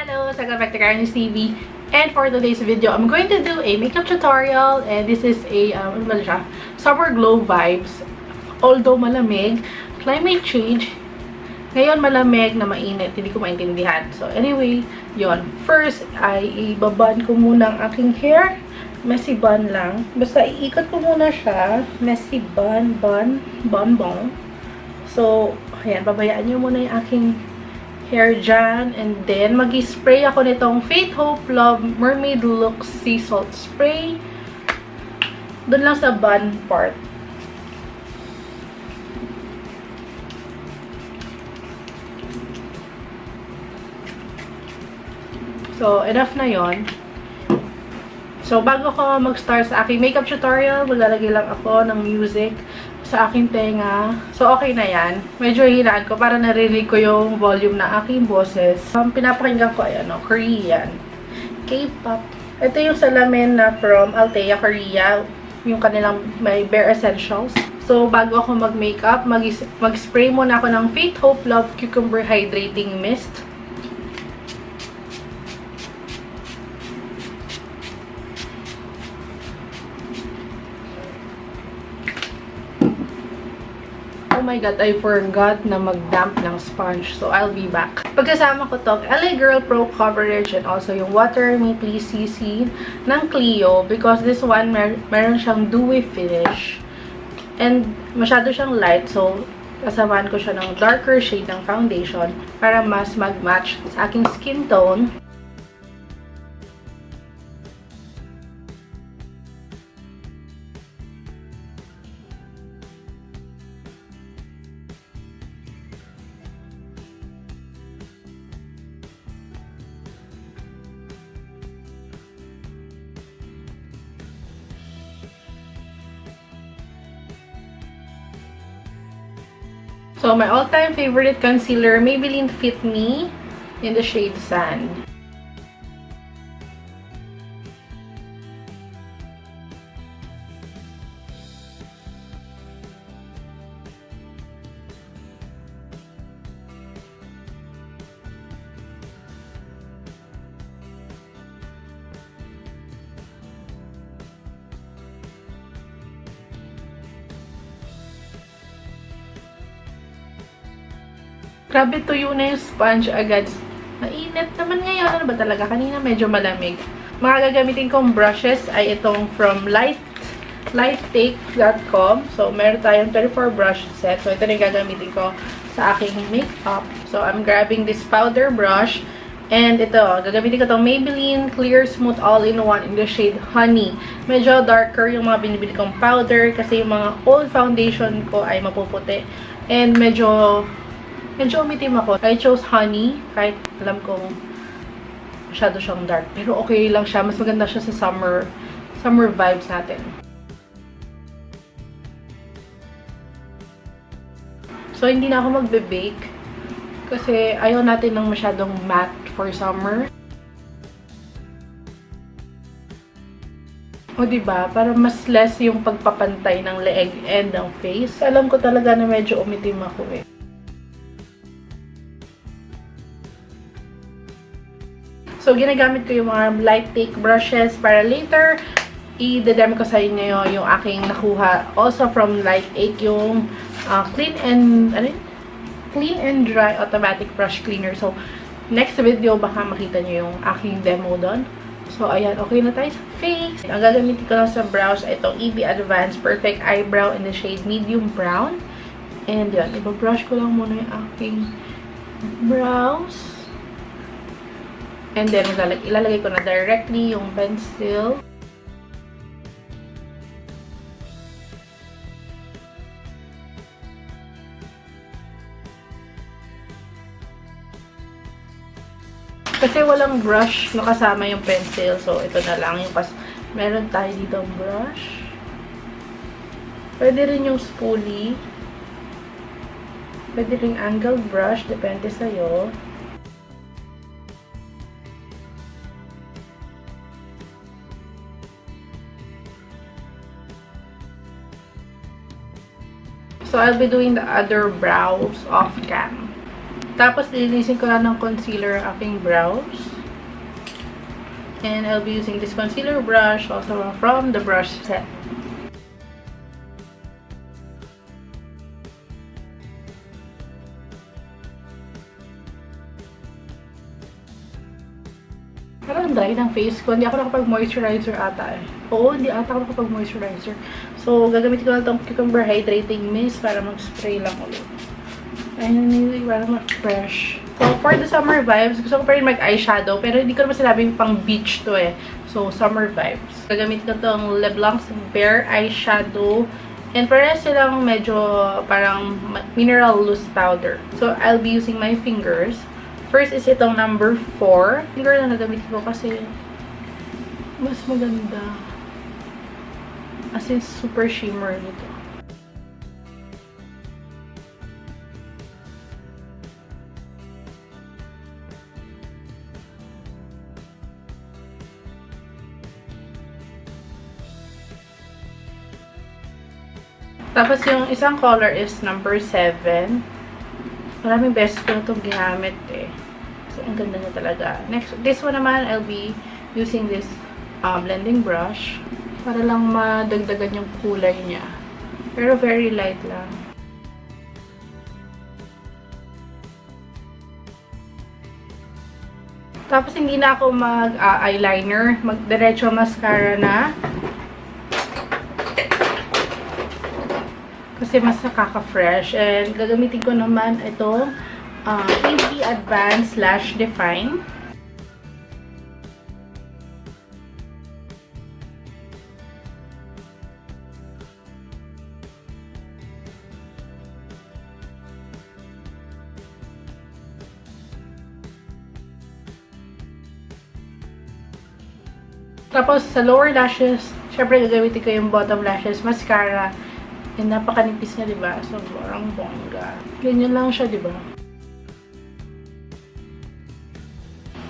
Hello, welcome back to Karenliz TV. And for today's video, I'm going to do a makeup tutorial. And this is a ano ba siya? Summer glow vibes. Although malamig, climate change. Ngayon malamig na mainit, hindi ko maintindihan. So anyway, yon. First ay ibaban ko muna ang aking hair. Messy bun lang. Basta iikot ko muna siya. Messy bun. So, ayan, babayaan nyo muna yung aking hair dyan. And then, mag-spray ako nitong Faith, Hope, Love, Mermaid Look Sea Salt Spray. Doon lang sa bun part. So, enough na yon. So, bago ko mag-start sa aking makeup tutorial, maglalagay lang ako ng music sa aking tenga. So, okay na yan. Medyo hihinaan ko para narinig ko yung volume na aking boses. Pinapakinggan ko ay Korean. K-pop. Ito yung salamin na from Altea, Korea. Yung kanilang may bare essentials. So, bago ako mag-makeup, mag-spray muna ako ng Faith, Hope, Love Cucumber Hydrating Mist. Oh my god, I forgot na mag-damp ng sponge. So, I'll be back. Pagkasama ko to, LA Girl Pro Coverage and also yung Water Me Please CC ng Clio because this one, meron siyang dewy finish. And masyado siyang light. So, kasamaan ko siya ng darker shade ng foundation para mas mag-match sa aking skin tone. So, my all-time favorite concealer, Maybelline Fit Me in the shade Sand. Grabe, tuyo na yung sponge agad. Mainit naman ngayon. Ano ba talaga? Kanina medyo malamig. Mga gagamitin kong brushes ay itong from lights+DIY.com. So, meron tayong 24 brush set. So, ito na yung gagamitin ko sa aking makeup. So, I'm grabbing this powder brush. And ito, gagamitin ko itong Maybelline Clear Smooth All-in-One in the shade Honey. Medyo darker yung mga binibili kong powder kasi yung mga old foundation ko ay mapuputi. And medyo umitim ako. I chose Honey. Kahit alam kong masyado siyang dark. Pero okay lang siya. Mas maganda siya sa summer vibes natin. So, hindi na ako magbe-bake. Kasi ayaw natin ng masyadong matte for summer. O, diba? Para mas less yung pagpapantay ng leeg and ng face. Alam ko talaga na medyo umitim ako eh. So, ginagamit ko yung mga light take brushes para later i-demo ko sa inyo yung aking nakuha. Also from Light+PAQ yung clean and dry automatic brush cleaner. So, next video baka makita nyo yung aking demo doon. So, ayan. Okay na tayo sa face. Ang gagamitin ko lang sa brows ay itong EB Advanced Perfect Eyebrow in the shade Medium Brown. And yun, ibabrush ko lang muna yung aking brows. And then, ilalagay ko na directly yung pencil. Kasi walang brush na kasama yung pencil. So, ito na lang yung meron tayo dito brush. Pwede rin yung spoolie. Pwede rin angled brush. Depende sa'yo. So, I'll be doing the other brows off cam. Tapos, lilinisin ko lang ng concealer ang aking brows. And I'll be using this concealer brush also from the brush set. Parang dry ng face ko. Hindi ako nakapag-moisturizer ata eh. Oo, hindi ata ako nakapag-moisturizer. So, gagamitin ko lang itong Cucumber Hydrating Mist para mag-spray lang ulit. Ayun, para mag-fresh. So, for the summer vibes, gusto ko pa rin mag-eyeshadow. Pero hindi ko naman sinabing pang beach to eh. So, summer vibes. Gagamitin ko itong Leblanc's Bare Eyeshadow. And parehas silang medyo parang mineral loose powder. So, I'll be using my fingers. First is itong number 4. Finger na nagamitin ko kasi mas maganda. As in, super shimmer nito. Tapos yung isang color is number 7. Maraming beses ko na itong ginamit eh. So, ang ganda niya talaga. Next, this one naman, I'll be using this blending brush para lang madagdagan yung kulay niya. Pero very light lang. Tapos, hindi na ako mag-eyeliner. Mag-diretso mascara na. Kasi mas nakaka-fresh. And gagamitin ko naman ito Easy Advance / Define. Tapos sa lower lashes, syempre gagamitin ko yung bottom lashes mascara. And napakanipis na, diba? Sobrang bongga. Ganyan lang siya, diba?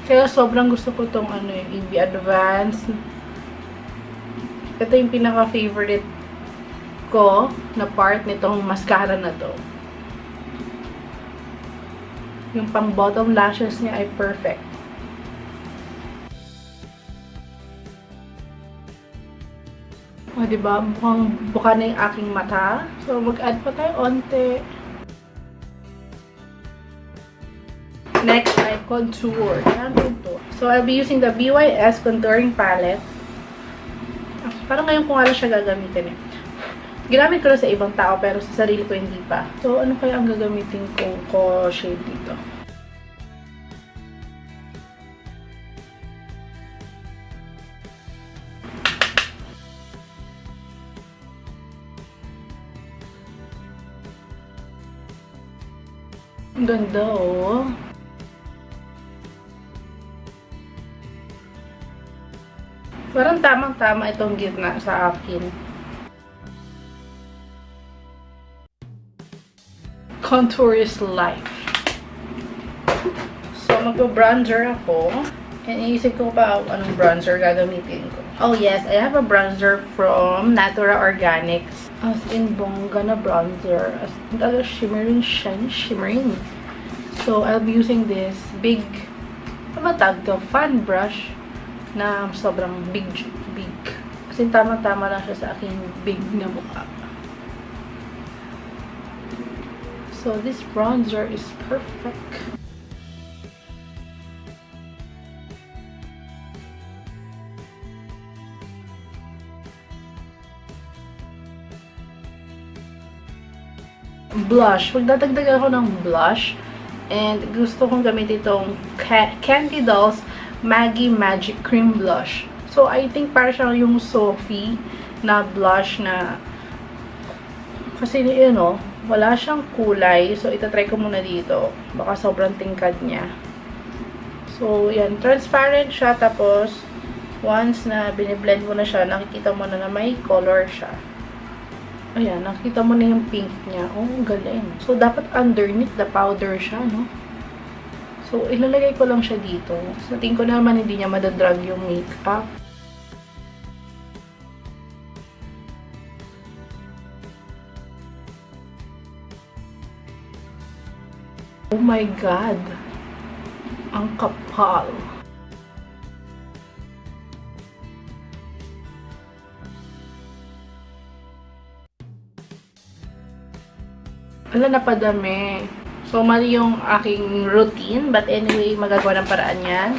Kaya sobrang gusto ko tong EV Advance. Ito yung pinaka-favorite ko na part nitong mascara na to. Yung pang bottom lashes niya ay perfect. O, diba? Mukhang buka na yung aking mata. So, mag-add pa tayo onte. Next ay contour. Yan ito. So, I'll be using the BYS Contouring Palette. Parang ngayon ko nga lang siya gagamitin eh. Ginamit ko na sa ibang tao, pero sa sarili ko hindi pa. So, ano kaya ang gagamitin kong shade dito? Ang ganda, oh. Parang tamang-tama itong gitna sa akin. Contour is life. So, mag-bronzer ako. And iisip ko pa anong bronzer gagamitin ko. Oh, yes. I have a bronzer from Natura Organics. As in, bongga na bronzer. As in, talaga shimmering, shiny, shimmering. So, I'll be using this big, ano ba tawag to? Fan brush na sobrang big. As in, tama-tama lang siya sa aking big na mukha. So, this bronzer is perfect. Blush. Magdadagdag ako ng blush. And gusto kong gamitin itong Candy Dolls Maggie Magic Cream Blush. So, I think para siya yung Sophie na blush na kasi yun o, wala siyang kulay. So, itatry ko muna dito. Baka sobrang tingkad niya. So, yan. Transparent siya. Tapos, once na biniblend mo na siya, nakikita mo na may color siya. Ayan, nakikita mo na yung pink niya. Oh, galing. So, dapat underneath the powder siya, no? So, ilalagay ko lang siya dito. So, tingin ko naman hindi niya madadrag yung makeup. Oh my God! Ang kapal! Wala, napadami. So, mali yung aking routine. But anyway, magagawa ng paraan yan.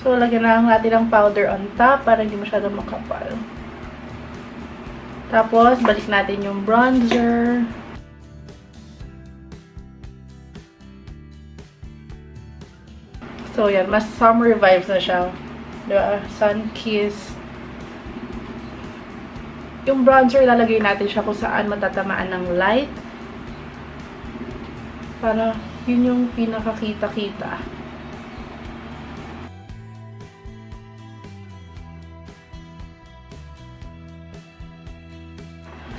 So, lagyan lang natin ng powder on top para hindi masyadong makapal. Tapos, balik natin yung bronzer. So, yan. Mas summer vibes na siya. Diba? Sun Kiss. Yung bronzer, ilalagay natin siya kung saan matatamaan ng light. Para yun yung pinakakita-kita.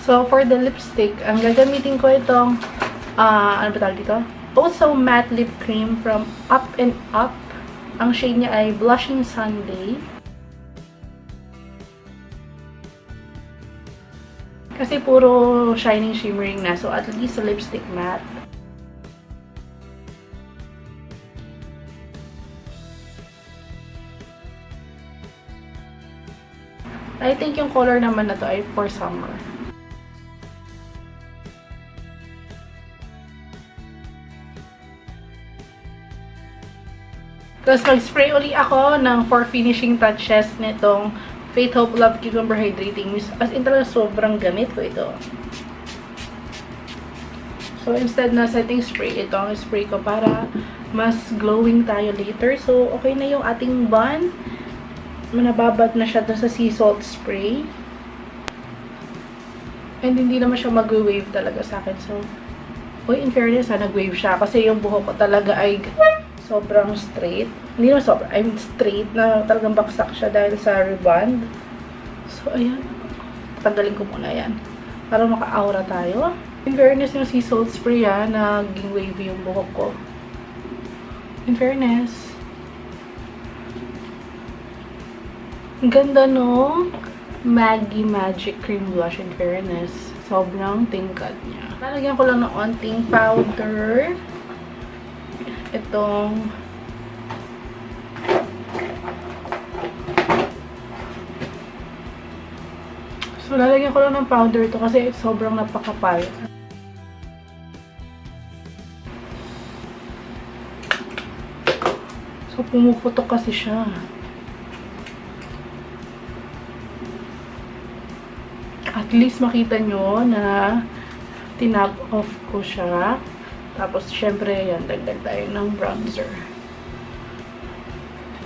So, for the lipstick, ang gagamitin ko itong, ano ba tawag dito? Also Matte Lip Cream from Up and Up. Ang shade niya ay Blushing Sunday. Kasi puro shining shimmering na. So, at least a lipstick matte. I think yung color naman na to ay for summer. Tapos mag-spray uli ako ng for finishing touches nitong Faith, Hope, Love Cucumber Hydrating Mist. As in talaga sobrang gamit ko ito. So instead na setting spray, ito ang spray ko para mas glowing tayo later. So okay na yung ating bun. Manababad na siya dun sa sea salt spray. And hindi naman siya mag-wave talaga sa akin. So, in fairness, nag-wave siya. Kasi yung buhok ko talaga ay sobrang straight. Hindi naman sobrang, I'm straight na talagang baksak siya dahil sa rebond. So, ayan. Tanggalin ko muna yan. Para maka-aura tayo. In fairness, yung sea salt spray naging wavy yung buhok ko. In fairness. Ang ganda, no? Maggie Magic Cream Blush, in fairness. Sobrang tingkad niya. Lalagyan ko lang ng onting powder. Itong so, lalagyan ko lang ng powder to kasi sobrang napakapal. So, pumuputok kasi siya. At least makita nyo na tinap off ko siya. Tapos, syempre, yan, dagdag tayo ng bronzer.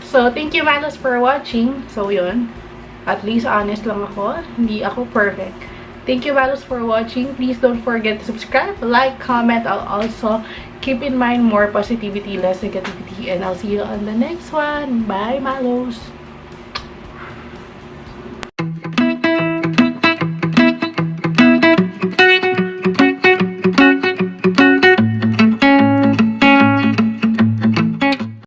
So, thank you, Manos, for watching. So, yun. At least, honest lang ako. Hindi ako perfect. Thank you, Manos, for watching. Please don't forget to subscribe, like, comment. I'll also keep in mind more positivity, less negativity. And I'll see you on the next one. Bye, Malos!